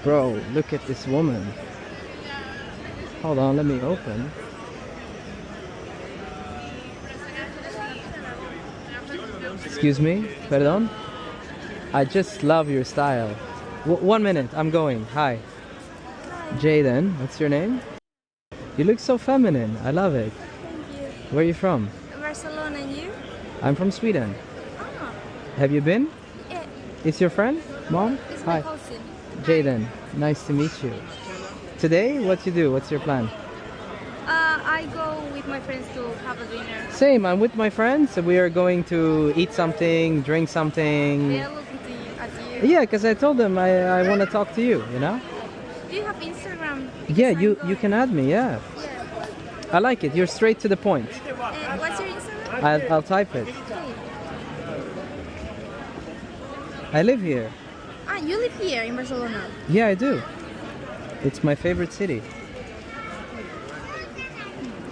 Bro, look at this woman. Hold on, let me open. Excuse me, perdón. I just love your style. 1 minute, I'm going. Hi. Jaden, what's your name? You look so feminine. I love it. Thank you. Where are you from? Barcelona, and you? I'm from Sweden. Ah, Have you been? yeah. Is your friend? Mom? It's my Hi. cousin. Jaden, nice to meet you. Today, what you do? What's your plan? I go with my friends to have a dinner. Same, I'm with my friends. We are going to eat something, drink something. They are looking at you. Yeah, because I told them I want to talk to you, you know? Do you have Instagram? Yeah, Because you I'm going. can add me, yeah. Yeah. I like it. You're straight to the point. What's your Instagram? I'll type it. Okay. I live here. Ah, you live here in Barcelona. Yeah, I do. It's my favorite city.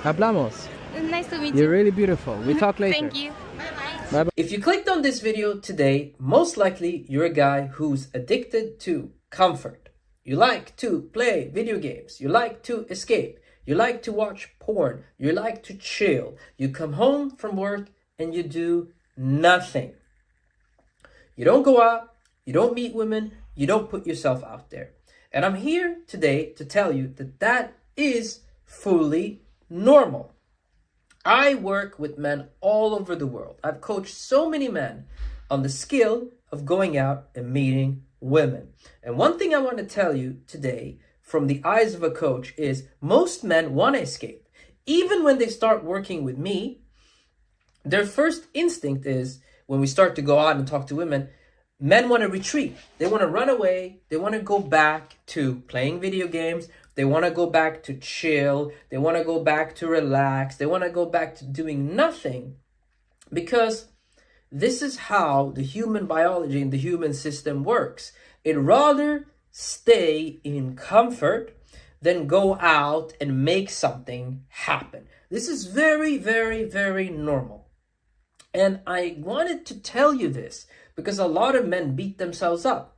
Hablamos. Nice to meet You're you. really beautiful. We talk later. Thank you. Bye-bye. If you clicked on this video today, most likely you're a guy who's addicted to comfort. You like to play video games. You like to escape. You like to watch porn. You like to chill. You come home from work and you do nothing. You don't go out. You don't meet women. You don't put yourself out there. And I'm here today to tell you that that is fully normal. I work with men all over the world. I've coached so many men on the skill of going out and meeting women. And one thing I want to tell you today from the eyes of a coach is most men want to escape. Even when they start working with me, their first instinct is when we start to go out and talk to women, men want to retreat. They want to run away. They want to go back to playing video games. They want to go back to chill. They want to go back to relax. They want to go back to doing nothing because this is how the human biology and the human system works. It'd rather stay in comfort than go out and make something happen. This is very, very, very normal. And I wanted to tell you this because a lot of men beat themselves up.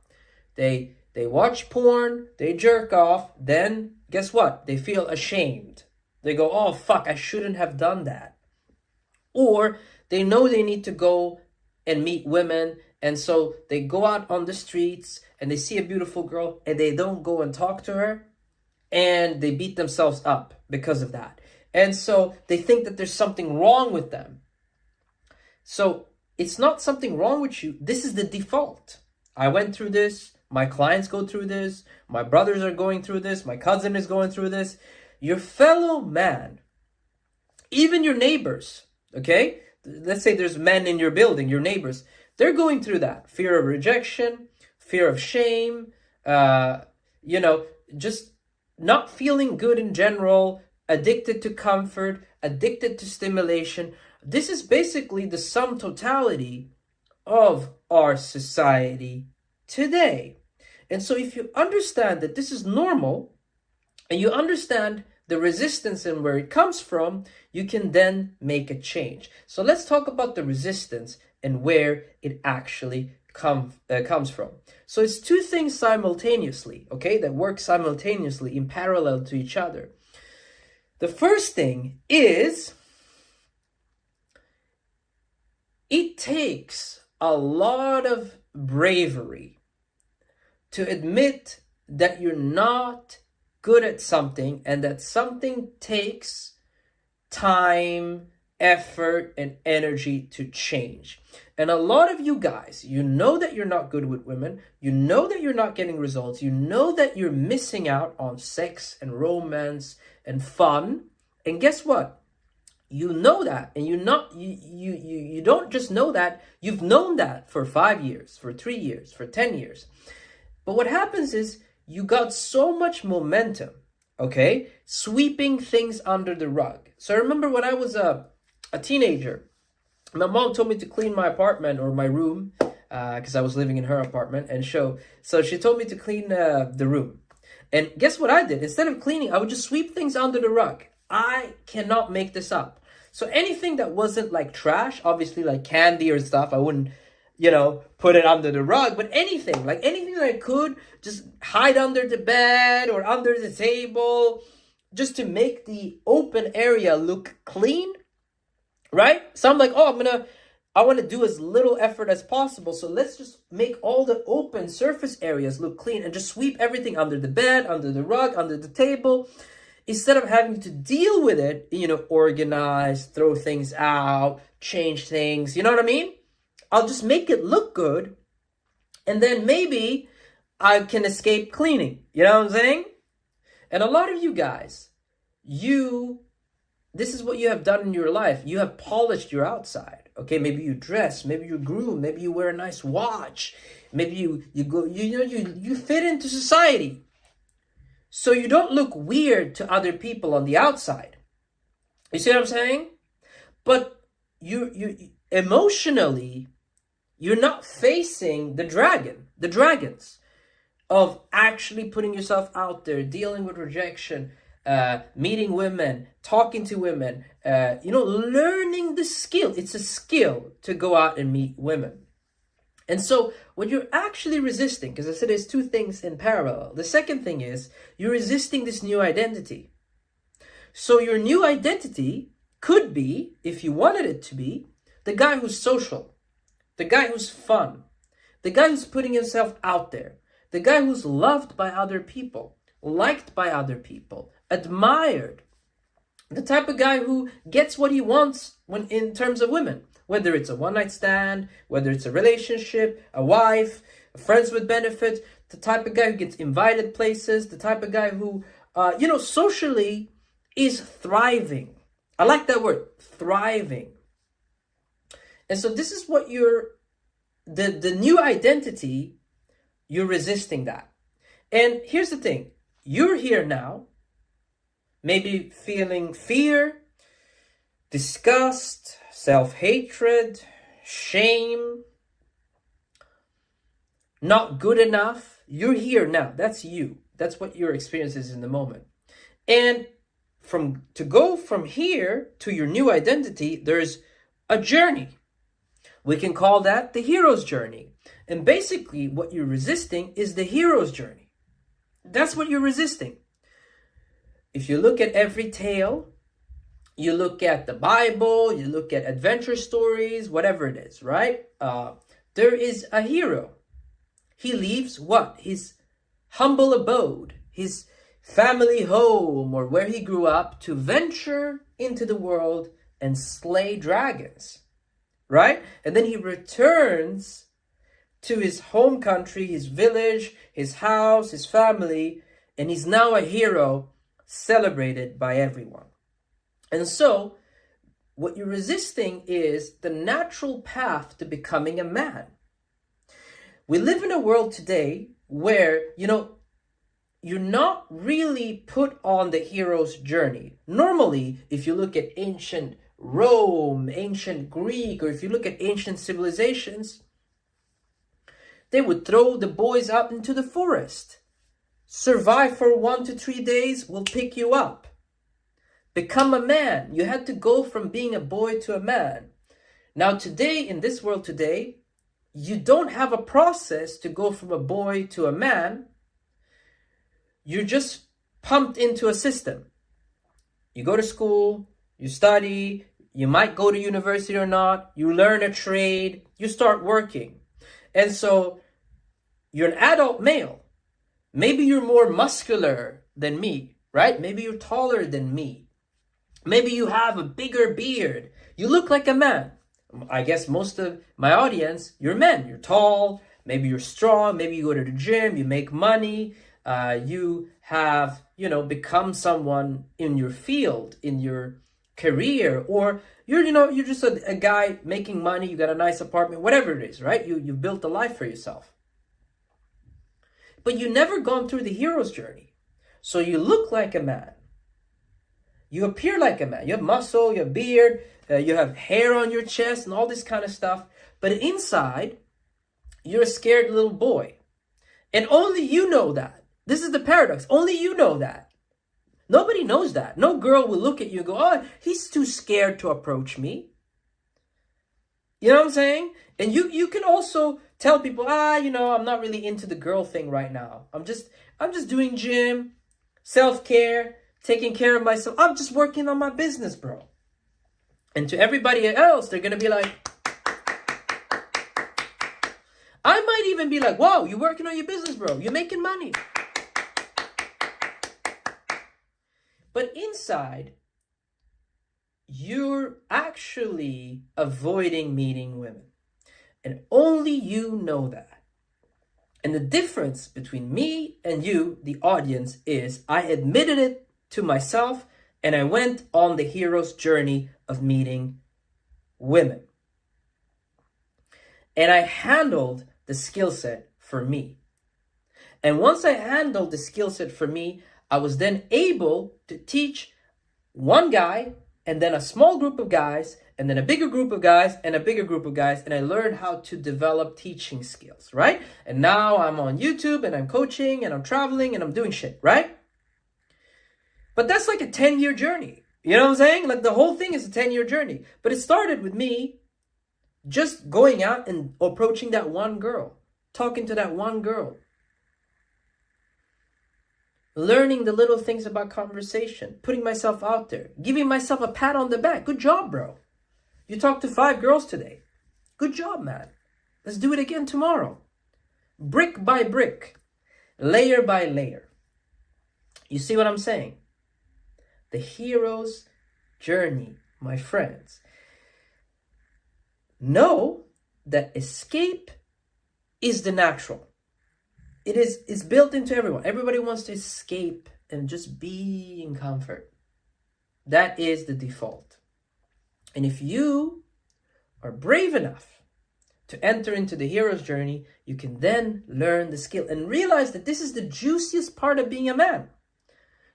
They watch porn, they jerk off, then guess what? They feel ashamed. They go, oh fuck, I shouldn't have done that. Or they know they need to go and meet women, and so they go out on the streets and they see a beautiful girl and they don't go and talk to her, and they beat themselves up because of that. And so they think that there's something wrong with them. So it's not something wrong with you. This is the default. I went through this. My clients go through this. My brothers are going through this. My cousin is going through this. Your fellow man, even your neighbors, okay? Let's say there's men in your building, your neighbors. They're going through that. Fear of rejection, fear of shame, just not feeling good in general, addicted to comfort, addicted to stimulation. This is basically the sum totality of our society today. And so if you understand that this is normal and you understand the resistance and where it comes from, you can then make a change. So let's talk about the resistance and where it actually comes from. So it's two things simultaneously, okay, that work simultaneously in parallel to each other. The first thing is it takes a lot of bravery to admit that you're not good at something and that something takes time, effort, and energy to change. And a lot of you guys, you know that you're not good with women, you know that you're not getting results, you know that you're missing out on sex and romance and fun. And guess what? You know that, and you don't just know that, you've known that for 5 years, for 3 years, for 10 years. But what happens is you got so much momentum, okay, sweeping things under the rug. So I remember when I was a teenager, my mom told me to clean my apartment or my room because I was living in her apartment, and so she told me to clean the room. And guess what I did? Instead of cleaning, I would just sweep things under the rug. I cannot make this up. So anything that wasn't like trash, obviously like candy or stuff, I wouldn't put it under the rug, but anything that I could, just hide under the bed or under the table, just to make the open area look clean, right? So I'm like, oh, I want to do as little effort as possible. So let's just make all the open surface areas look clean and just sweep everything under the bed, under the rug, under the table, instead of having to deal with it, organize, throw things out, change things, you know what I mean? I'll just make it look good, and then maybe I can escape cleaning. You know what I'm saying? And a lot of you guys, this is what you have done in your life. You have polished your outside. Okay, maybe you dress, maybe you groom, maybe you wear a nice watch, maybe you go, you fit into society, so you don't look weird to other people on the outside. You see what I'm saying? But you emotionally, you're not facing the dragons of actually putting yourself out there, dealing with rejection, meeting women, talking to women, learning the skill. It's a skill to go out and meet women. And so what you're actually resisting, because I said there's two things in parallel. The second thing is you're resisting this new identity. So your new identity could be, if you wanted it to be, the guy who's social, the guy who's fun, the guy who's putting himself out there, the guy who's loved by other people, liked by other people, admired, the type of guy who gets what he wants when in terms of women, whether it's a one-night stand, whether it's a relationship, a wife, friends with benefits, the type of guy who gets invited places, the type of guy who, socially is thriving. I like that word, thriving. And so this is what the new identity, you're resisting that. And here's the thing, you're here now, maybe feeling fear, disgust, self-hatred, shame, not good enough. You're here now. That's you. That's what your experience is in the moment. And to go from here to your new identity, there's a journey. We can call that the hero's journey. And basically what you're resisting is the hero's journey. That's what you're resisting. If you look at every tale, you look at the Bible, you look at adventure stories, whatever it is, right? There is a hero. He leaves what? His humble abode, his family home, or where he grew up, to venture into the world and slay dragons, right? And then he returns to his home country, his village, his house, his family, and he's now a hero celebrated by everyone. And so what you're resisting is the natural path to becoming a man. We live in a world today where, you're not really put on the hero's journey. Normally, if you look at ancient Rome, ancient Greek, or if you look at ancient civilizations, they would throw the boys out into the forest. Survive for 1 to 3 days, we'll pick you up. Become a man. You had to go from being a boy to a man. Now today, in this world today, you don't have a process to go from a boy to a man. You're just pumped into a system. You go to school, you study, you might go to university or not, you learn a trade, you start working. And so you're an adult male. Maybe you're more muscular than me, right? Maybe you're taller than me. Maybe you have a bigger beard. You look like a man. I guess most of my audience, you're men. You're tall, maybe you're strong, maybe you go to the gym, you make money, you have, become someone in your field, in your career, or you're just a guy making money, you got a nice apartment, whatever it is, right? You've built a life for yourself. But you've never gone through the hero's journey. So you look like a man. You appear like a man. You have muscle, you have beard, you have hair on your chest and all this kind of stuff. But inside, you're a scared little boy. And only you know that. This is the paradox. Only you know that. Nobody knows that. No girl will look at you and go, oh, he's too scared to approach me. You know what I'm saying? And you can also tell people, I'm not really into the girl thing right now. I'm just doing gym, self-care, taking care of myself. I'm just working on my business, bro. And to everybody else, they're gonna be like, I might even be like, wow, you're working on your business, bro. You're making money. But inside, you're actually avoiding meeting women. And only you know that. And the difference between me and you, the audience, is I admitted it to myself and I went on the hero's journey of meeting women. And I handled the skill set for me. And once I handled the skill set for me, I was then able to teach one guy and then a small group of guys and then a bigger group of guys and a bigger group of guys. And I learned how to develop teaching skills, right? And now I'm on YouTube and I'm coaching and I'm traveling and I'm doing shit, right? But that's like a 10-year journey. You know what I'm saying? Like the whole thing is a 10-year journey. But it started with me just going out and approaching that one girl, talking to that one girl, learning the little things about conversation, putting myself out there, giving myself a pat on the back. Good job, bro. You talked to 5 girls today. Good job, man. Let's do it again tomorrow. Brick by brick, layer by layer. You see what I'm saying? The hero's journey, my friends. Know that escape is the natural. It's built into everyone. Everybody wants to escape and just be in comfort. That is the default. And if you are brave enough to enter into the hero's journey, you can then learn the skill and realize that this is the juiciest part of being a man.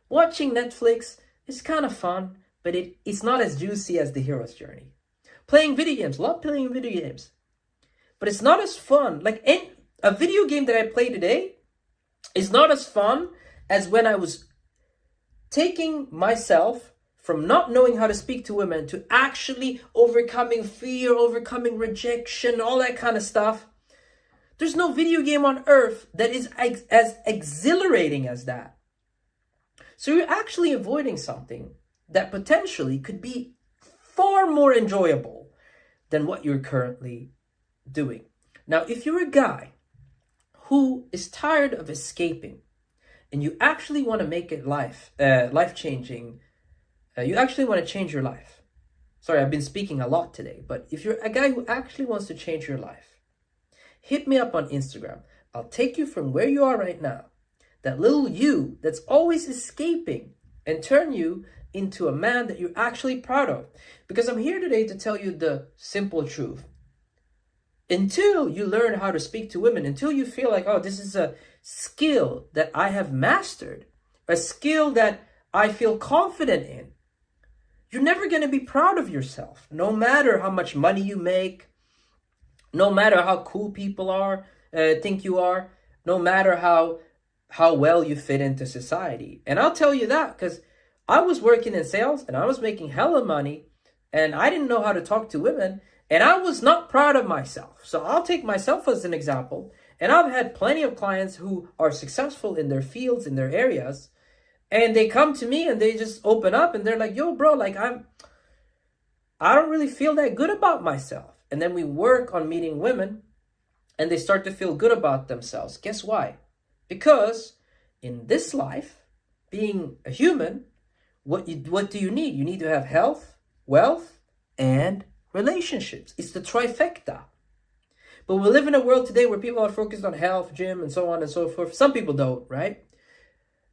Watching Netflix is kind of fun, but it's not as juicy as the hero's journey. Playing video games, love playing video games, but it's not as fun. Like a video game that I play today is not as fun as when I was taking myself from not knowing how to speak to women to actually overcoming fear, overcoming rejection, all that kind of stuff. There's no video game on earth that is as exhilarating as that. So you're actually avoiding something that potentially could be far more enjoyable than what you're currently doing. Now, if you're a guy who is tired of escaping and you actually want to make it life-changing, you actually want to change your life. Sorry, I've been speaking a lot today, but if you're a guy who actually wants to change your life, hit me up on Instagram. I'll take you from where you are right now, that little you that's always escaping, and turn you into a man that you're actually proud of. Because I'm here today to tell you the simple truth. Until you learn how to speak to women, until you feel like, oh, this is a skill that I have mastered, a skill that I feel confident in, you're never going to be proud of yourself. No matter how much money you make, no matter how cool people think you are, no matter how well you fit into society. And I'll tell you that because I was working in sales and I was making hella money and I didn't know how to talk to women and I was not proud of myself. So I'll take myself as an example. And I've had plenty of clients who are successful in their fields, in their areas, and they come to me and they just open up and they're like, yo, bro, like I don't really feel that good about myself. And then we work on meeting women and they start to feel good about themselves. Guess why? Because in this life, being a human, what do you need? You need to have health, wealth, and relationships. It's the trifecta. But we live in a world today where people are focused on health, gym, and so on and so forth. Some people don't, right?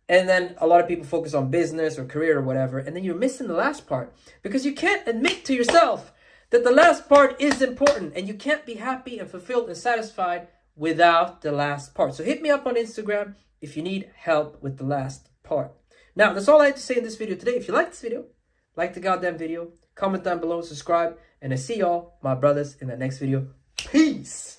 And then a lot of people focus on business or career or whatever. And then you're missing the last part because you can't admit to yourself that the last part is important and you can't be happy and fulfilled and satisfied without the last part. So hit me up on Instagram if you need help with the last part. Now, that's all I had to say in this video today. If you like this video, like the goddamn video, comment down below, subscribe, and I see y'all, my brothers, in the next video. Peace!